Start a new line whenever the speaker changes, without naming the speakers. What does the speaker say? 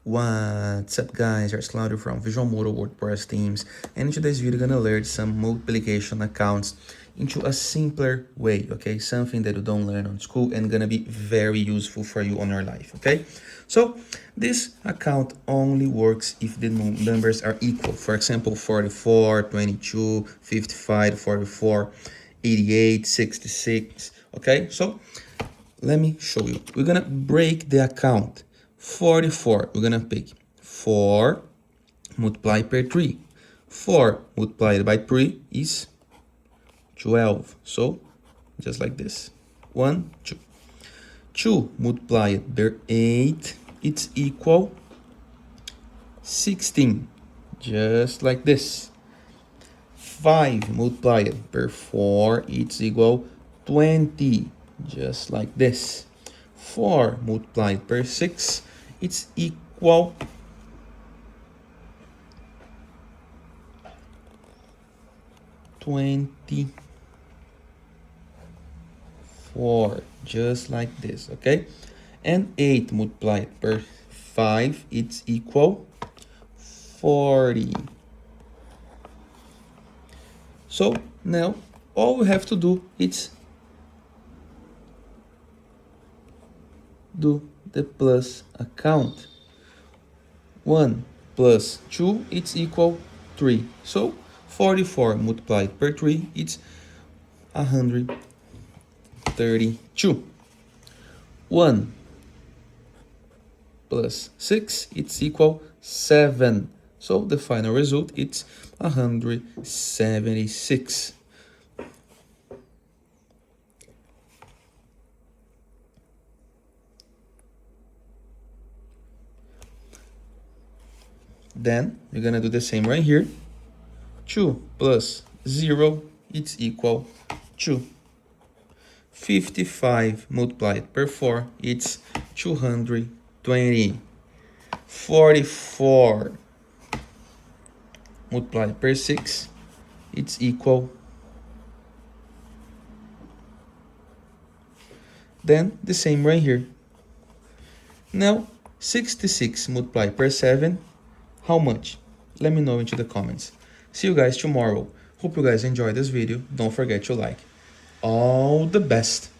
What's up guys, it's Claudio from Visualmodo WordPress themes, and in today's video, gonna learn some multiplication accounts into a simpler way, okay? Something that you don't learn on school and gonna be very useful for you on your life, okay? So this account only works if the numbers are equal. For example, 44, 22, 55, 44, 88, 66, okay? So let me show you. We're gonna break the account. 44, we're gonna pick 4 multiplied by 3. 4 multiplied by 3 is 12. So, just like this. 1, 2. 2 multiplied by 8, it's equal 16. Just like this. 5 multiplied by 4, it's equal 20. Just like this. 4 multiplied by 6, it's equal 24, just like this, okay? And 8 multiplied by 5, it's equal 40. So now all we have to do is do the plus account. 1 plus 2, it's equal 3. So 44 multiplied by 3, it's 132. 1 plus 6, it's equal 7. So the final result, it's 176. Then we're gonna do the same right here. 2 plus 0, it's equal 2. 55 multiplied by 4, it's 220. 44 multiplied by 6, it's equal. Then the same right here. Now 66 multiplied by 7, how much? Let me know into the comments. See you guys tomorrow. Hope you guys enjoyed this video. Don't forget to like. All the best.